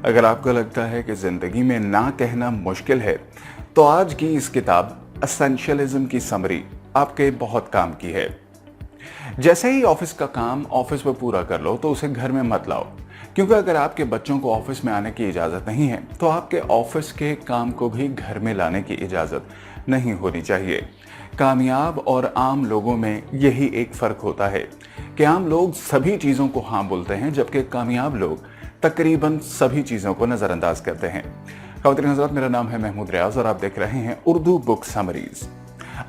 अगर आपको लगता है कि ज़िंदगी में ना कहना मुश्किल है, तो आज की इस किताब एसेंशियलिज्म की समरी आपके बहुत काम की है। जैसे ही ऑफिस का काम ऑफिस में पूरा कर लो तो उसे घर में मत लाओ, क्योंकि अगर आपके बच्चों को ऑफिस में आने की इजाज़त नहीं है तो आपके ऑफिस के काम को भी घर में लाने की इजाज़त नहीं होनी चाहिए। कामयाब और आम लोगों में यही एक फ़र्क होता है कि आम लोग सभी चीज़ों को हाँ बोलते हैं, जबकि कामयाब लोग तकरीबन सभी चीज़ों को नज़रअंदाज करते हैं। ख़वातीन हज़रात, मेरा नाम है महमूद रियाज और आप देख रहे हैं उर्दू बुक समरीज।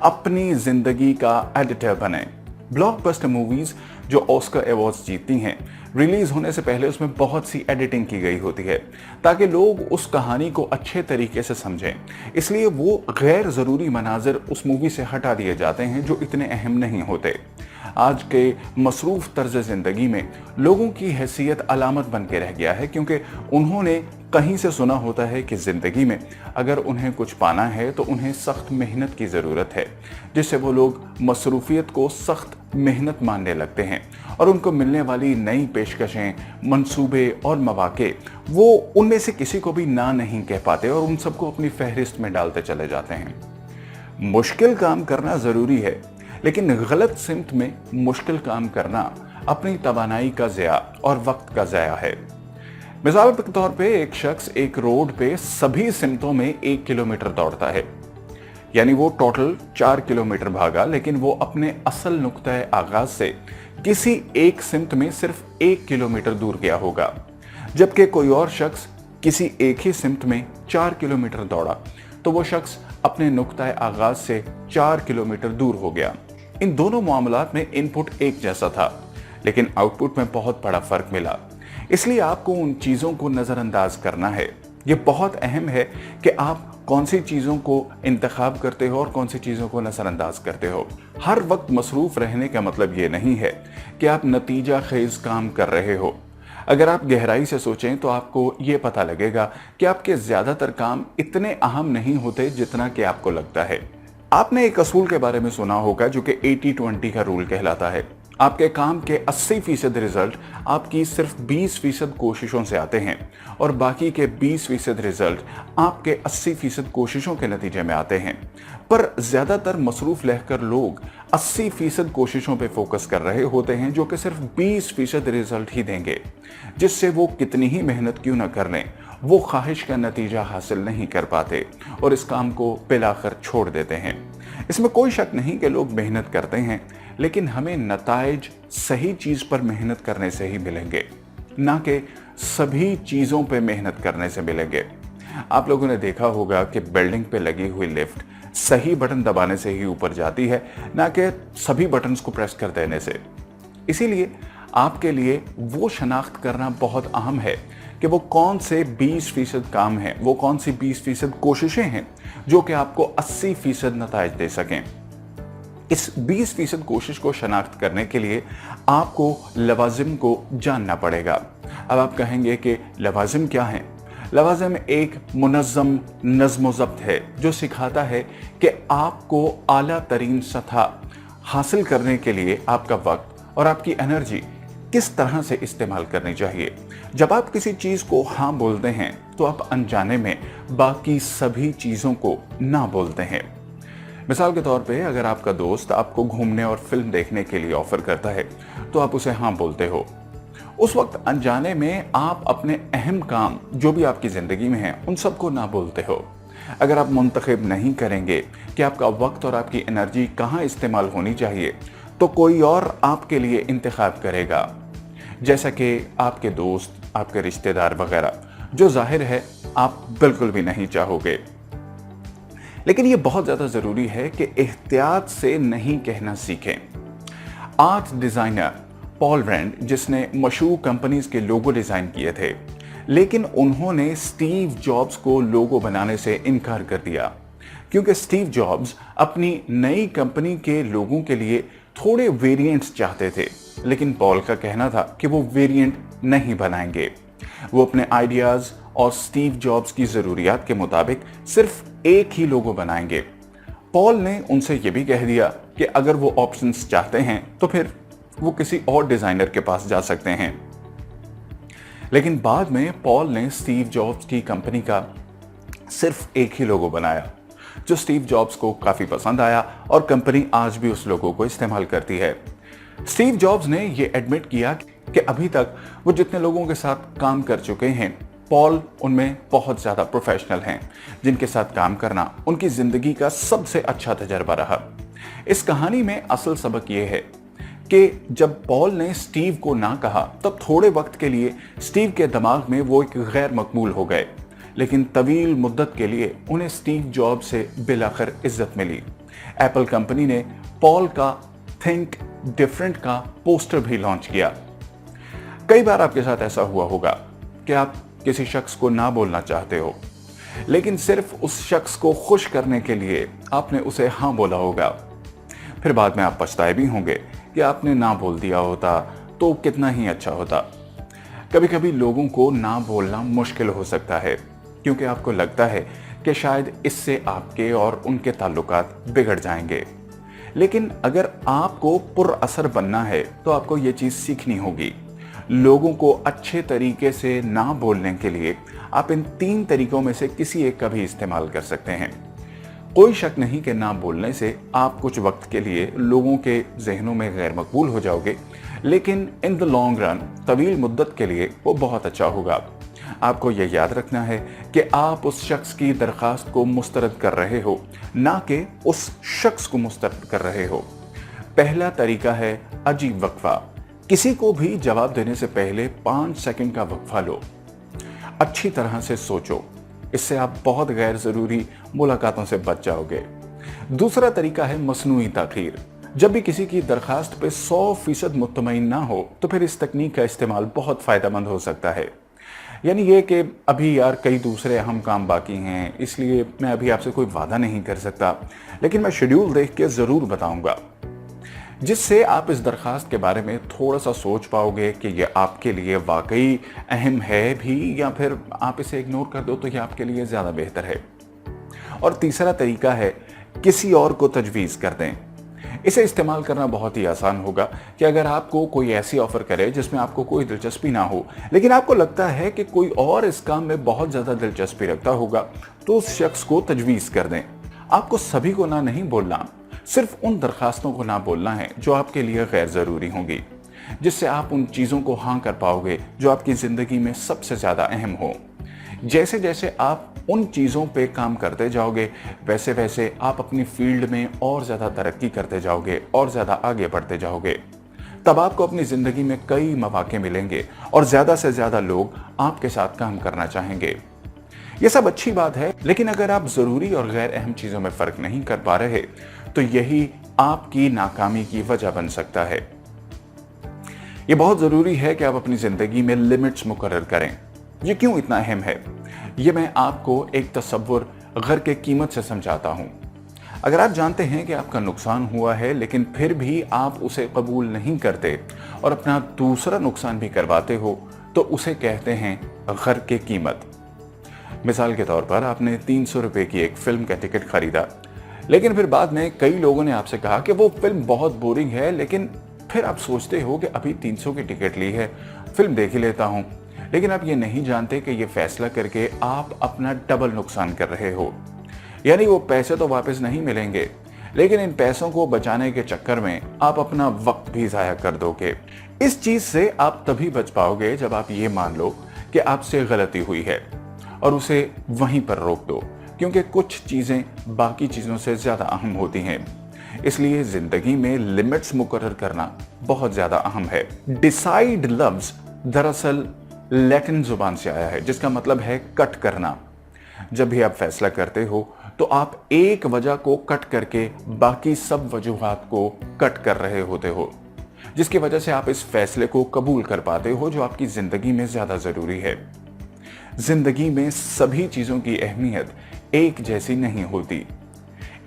अपनी ज़िंदगी का एडिटर बने। ब्लॉकबस्टर मूवीज़ जो ऑस्कर अवार्ड्स जीतती हैं, रिलीज़ होने से पहले उसमें बहुत सी एडिटिंग की गई होती है ताकि लोग उस कहानी को अच्छे तरीके से समझें। इसलिए वो गैर ज़रूरी मनाज़र उस मूवी से हटा दिए जाते हैं जो इतने अहम नहीं होते। आज के मसरूफ़ तर्ज ज़िंदगी में लोगों की हैसियत अलामत बन के रह गया है, क्योंकि उन्होंने कहीं से सुना होता है कि ज़िंदगी में अगर उन्हें कुछ पाना है तो उन्हें सख्त मेहनत की ज़रूरत है, जिससे वो लोग मसरूफियत को सख्त मेहनत मानने लगते हैं और उनको मिलने वाली नई पेशकशें, मंसूबे और मौके वो उनमें से किसी को भी ना नहीं कह पाते और उन सबको अपनी फहरिस्त में डालते चले जाते हैं। मुश्किल काम करना ज़रूरी है, लेकिन गलत सिमत में मुश्किल काम करना अपनी तवानाई का ज़या और वक्त का ज़या है। मिसाल के तौर पे एक शख्स एक रोड पे सभी सिमतों में 1 किलोमीटर दौड़ता है, यानी वो टोटल 4 किलोमीटर भागा, लेकिन वो अपने असल नुक्ता आगाज से किसी एक सिमत में सिर्फ 1 किलोमीटर दूर गया होगा। जबकि कोई और शख्स किसी एक ही सिमत में 4 किलोमीटर दौड़ा तो वो शख्स अपने नुक्ता आगाज से 4 किलोमीटर दूर हो गया। इन दोनों मामलात में इनपुट एक जैसा था, लेकिन आउटपुट में बहुत बड़ा फर्क मिला। इसलिए आपको उन चीज़ों को नज़रअंदाज करना है। ये बहुत अहम है कि आप कौन सी चीज़ों को इंतखाब करते हो और कौन सी चीज़ों को नज़रअंदाज करते हो। हर वक्त मसरूफ़ रहने का मतलब ये नहीं है कि आप नतीजा खेज काम कर रहे हो। अगर आप गहराई से सोचें तो आपको ये पता लगेगा कि आपके ज़्यादातर काम इतने अहम नहीं होते जितना कि आपको लगता है। आपने एक असूल के बारे में सुना होगा जो कि 80-20 का रूल कहलाता है। आपके काम के 80% रिजल्ट आपकी सिर्फ 20% कोशिशों से आते हैं और बाकी के 20% रिजल्ट आपके 80% कोशिशों के नतीजे में आते हैं। पर ज़्यादातर मसरूफ़ रहकर लोग 80% कोशिशों पे फोकस कर रहे होते हैं जो कि सिर्फ 20% रिजल्ट ही देंगे, जिससे वो कितनी ही मेहनत क्यों न कर लें, वो ख्वाहिश का नतीजा हासिल नहीं कर पाते और इस काम को पिलाकर छोड़ देते हैं। इसमें कोई शक नहीं कि लोग मेहनत करते हैं, लेकिन हमें नताइज सही चीज़ पर मेहनत करने से ही मिलेंगे, ना कि सभी चीज़ों पे मेहनत करने से मिलेंगे। आप लोगों ने देखा होगा कि बिल्डिंग पे लगी हुई लिफ्ट सही बटन दबाने से ही ऊपर जाती है, ना कि सभी बटन्स को प्रेस कर देने से। इसीलिए आपके लिए वो शनाख्त करना बहुत अहम है कि वो कौन से 20% काम हैं, वो कौन सी 20% कोशिशें हैं जो कि आपको 80% नताइज दे सकें। इस 20% कोशिश को शनाख्त करने के लिए आपको लवाजिम को जानना पड़ेगा। अब आप कहेंगे कि लवाजिम क्या हैं? लवाजिम एक मुनज़्ज़म नज़्म ज़ब्त है जो सिखाता है कि आपको आला तरीन सतह हासिल करने के लिए आपका वक्त और आपकी एनर्जी किस तरह से इस्तेमाल करनी चाहिए। जब आप किसी चीज़ को हाँ बोलते हैं तो आप अनजाने में बाकी सभी चीज़ों को ना बोलते हैं। मिसाल के तौर पे अगर आपका दोस्त आपको घूमने और फिल्म देखने के लिए ऑफर करता है तो आप उसे हाँ बोलते हो। उस वक्त अनजाने में आप अपने अहम काम जो भी आपकी ज़िंदगी में हैं उन सबको ना बोलते हो। अगर आप मुंतखब नहीं करेंगे कि आपका वक्त और आपकी एनर्जी कहाँ इस्तेमाल होनी चाहिए, तो कोई और आपके लिए इंतखाब करेगा, जैसा कि आपके दोस्त, आपके रिश्तेदार वगैरह, जो जाहिर है आप बिल्कुल भी नहीं चाहोगे। लेकिन ये बहुत ज़्यादा ज़रूरी है कि एहतियात से नहीं कहना सीखें। आर्ट डिज़ाइनर पॉल रैंड, जिसने मशहूर कंपनीज के लोगो डिज़ाइन किए थे, लेकिन उन्होंने स्टीव जॉब्स को लोगो बनाने से इनकार कर दिया, क्योंकि स्टीव जॉब्स अपनी नई कंपनी के लोगों के लिए थोड़े वेरिएंट्स चाहते थे, लेकिन पॉल का कहना था कि वो वेरिएंट नहीं बनाएंगे। वो अपने आइडियाज़ और स्टीव जॉब्स की ज़रूरियात के मुताबिक सिर्फ एक ही लोगो बनाएंगे। पॉल ने उनसे ये भी कह दिया कि अगर वो ऑप्शंस चाहते हैं तो फिर वो किसी और डिज़ाइनर के पास जा सकते हैं। लेकिन बाद में पॉल ने स्टीव जॉब्स की कंपनी का सिर्फ एक ही लोगो बनाया, जो स्टीव जॉब्स को काफी पसंद आया और कंपनी आज भी उस लोगो को इस्तेमाल करती है। स्टीव जॉब्स ने यह एडमिट किया कि अभी तक वो जितने लोगों के साथ काम कर चुके हैं, पॉल उनमें बहुत ज्यादा प्रोफेशनल हैं, जिनके साथ काम करना उनकी जिंदगी का सबसे अच्छा तजर्बा रहा। इस कहानी में असल सबक यह है कि जब पॉल ने स्टीव को ना कहा, तब थोड़े वक्त के लिए स्टीव के दिमाग में वो एक गैर मकबूल हो गए, लेकिन तवील मुद्दत के लिए उन्हें स्टीव जॉब्स से बिलाखिर इज्जत मिली। एप्पल कंपनी ने पॉल का थिंक डिफरेंट का पोस्टर भी लॉन्च किया। कई बार आपके साथ ऐसा हुआ होगा कि आप किसी शख्स को ना बोलना चाहते हो, लेकिन सिर्फ उस शख्स को खुश करने के लिए आपने उसे हाँ बोला होगा। फिर बाद में आप पछताए भी होंगे कि आपने ना बोल दिया होता तो कितना ही अच्छा होता। कभी कभी लोगों को ना बोलना मुश्किल हो सकता है, क्योंकि आपको लगता है कि शायद इससे आपके और उनके ताल्लुकात बिगड़ जाएंगे। लेकिन अगर आपको पुरअसर बनना है तो आपको ये चीज़ सीखनी होगी। लोगों को अच्छे तरीके से ना बोलने के लिए आप इन 3 तरीकों में से किसी एक का भी इस्तेमाल कर सकते हैं। कोई शक नहीं कि ना बोलने से आप कुछ वक्त के लिए लोगों के जहनों में गैर मकबूल हो जाओगे, लेकिन इन द लॉन्ग रन, तवील मुद्दत के लिए वो बहुत अच्छा होगा। आपको यह याद रखना है कि आप उस शख्स की दरखास्त को मुस्तरद कर रहे हो, ना कि उस शख्स को मुस्तरद कर रहे हो। पहला तरीका है अजीब वक्फा। किसी को भी जवाब देने से पहले 5 सेकंड का वक्फा लो, अच्छी तरह से सोचो। इससे आप बहुत गैर जरूरी मुलाकातों से बच जाओगे। दूसरा तरीका है मसनूई ताखीर। जब भी किसी की दरखास्त पे 100% मुतमईन ना हो, तो फिर इस तकनीक का इस्तेमाल बहुत फायदेमंद हो सकता है। यानी ये कि अभी यार कई दूसरे अहम काम बाकी हैं, इसलिए मैं अभी आपसे कोई वादा नहीं कर सकता, लेकिन मैं शेड्यूल देख के ज़रूर बताऊंगा, जिससे आप इस दरखास्त के बारे में थोड़ा सा सोच पाओगे कि ये आपके लिए वाकई अहम है भी, या फिर आप इसे इग्नोर कर दो तो ये आपके लिए ज़्यादा बेहतर है। और तीसरा तरीका है किसी और को तजवीज़ कर दें। इसे इस्तेमाल करना बहुत ही आसान होगा कि अगर आपको कोई ऐसी ऑफर करे जिसमें आपको कोई दिलचस्पी ना हो, लेकिन आपको लगता है कि कोई और इस काम में बहुत ज़्यादा दिलचस्पी रखता होगा, तो उस शख्स को तजवीज़ कर दें। आपको सभी को ना नहीं बोलना, सिर्फ उन दरखास्तों को ना बोलना है जो आपके लिए गैर ज़रूरी होंगी, जिससे आप उन चीज़ों को हाँ कर पाओगे जो आपकी ज़िंदगी में सबसे ज़्यादा अहम हो। जैसे जैसे आप उन चीज़ों पे काम करते जाओगे, वैसे वैसे आप अपनी फील्ड में और ज़्यादा तरक्की करते जाओगे और ज़्यादा आगे बढ़ते जाओगे। तब आपको अपनी ज़िंदगी में कई मौके मिलेंगे और ज़्यादा से ज़्यादा लोग आपके साथ काम करना चाहेंगे। ये सब अच्छी बात है, लेकिन अगर आप ज़रूरी और गैर अहम चीज़ों में फ़र्क नहीं कर पा रहे, तो यही आपकी नाकामी की वजह बन सकता है। ये बहुत ज़रूरी है कि आप अपनी ज़िंदगी में लिमिट्स मुकर्रर करें। ये क्यों इतना अहम है, ये मैं आपको एक तसव्वुर घर के कीमत से समझाता हूँ। अगर आप जानते हैं कि आपका नुकसान हुआ है, लेकिन फिर भी आप उसे कबूल नहीं करते और अपना दूसरा नुकसान भी करवाते हो, तो उसे कहते हैं घर की कीमत। मिसाल के तौर पर आपने 300 रुपये की एक फिल्म का टिकट खरीदा, लेकिन फिर बाद में कई लोगों ने आपसे कहा कि वो फिल्म बहुत बोरिंग है, लेकिन फिर आप सोचते हो कि अभी 300 की टिकट ली है, फिल्म देख ही लेता हूँ। लेकिन आप ये नहीं जानते कि ये फैसला करके आप अपना डबल नुकसान कर रहे हो। यानी वो पैसे तो वापस नहीं मिलेंगे, लेकिन इन पैसों को बचाने के चक्कर में आप अपना वक्त भी ज़ाया कर दोगे। इस चीज़ से आप तभी बच पाओगे जब आप ये मान लो कि आपसे गलती हुई है और उसे वहीं पर रोक दो, क्योंकि कुछ चीज़ें बाकी चीज़ों से ज़्यादा अहम होती हैं। इसलिए ज़िंदगी में लिमिट्स मुकर्रर करना बहुत ज़्यादा अहम है। डिसाइड लफ्ज़ दरअसल लैटिन जुबान से आया है, जिसका मतलब है कट करना। जब भी आप फैसला करते हो तो आप एक वजह को कट करके बाकी सब वजूहात को कट कर रहे होते हो, जिसकी वजह से आप इस फैसले को कबूल कर पाते हो जो आपकी ज़िंदगी में ज़्यादा ज़रूरी है। ज़िंदगी में सभी चीज़ों की अहमियत एक जैसी नहीं होती,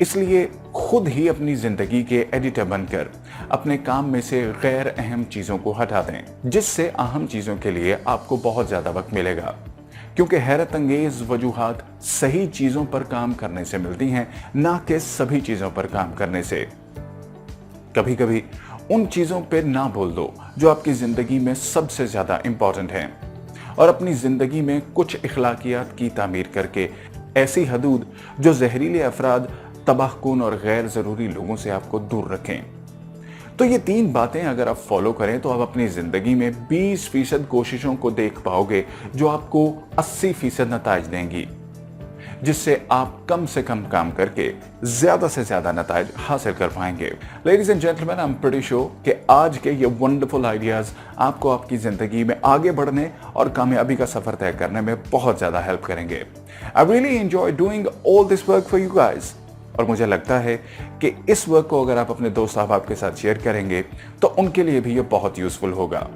इसलिए खुद ही अपनी ज़िंदगी के एडिटर बनकर अपने काम में से गैर अहम चीज़ों को हटा दें, जिससे अहम चीज़ों के लिए आपको बहुत ज़्यादा वक्त मिलेगा, क्योंकि हैरत अंगेज वजूहात सही चीज़ों पर काम करने से मिलती हैं, ना कि सभी चीज़ों पर काम करने से। कभी कभी उन चीज़ों पर ना बोल दो जो आपकी ज़िंदगी में सबसे ज़्यादा इम्पॉर्टेंट हैं, और अपनी जिंदगी में कुछ इखलाकियात की तामीर करके ऐसी हदूद जो जहरीले अफराद, तबाहकुन और गैर ज़रूरी लोगों से आपको दूर रखें। तो ये 3 बातें अगर आप फॉलो करें तो आप अपनी ज़िंदगी में 20% कोशिशों को देख पाओगे जो आपको 80% नताइज देंगी, जिससे आप कम से कम काम करके ज्यादा से ज्यादा नताइज हासिल कर पाएंगे। Ladies and gentleman, I am pretty sure कि आज के ये वंडरफुल आइडियाज आपको आपकी जिंदगी में आगे बढ़ने और कामयाबी का सफर तय करने में बहुत ज्यादा हेल्प करेंगे। I really enjoy doing all this work for you guys, और मुझे लगता है कि इस वर्क को अगर आप अपने दोस्त अहबाब के साथ शेयर करेंगे तो उनके लिए भी ये बहुत यूजफुल होगा।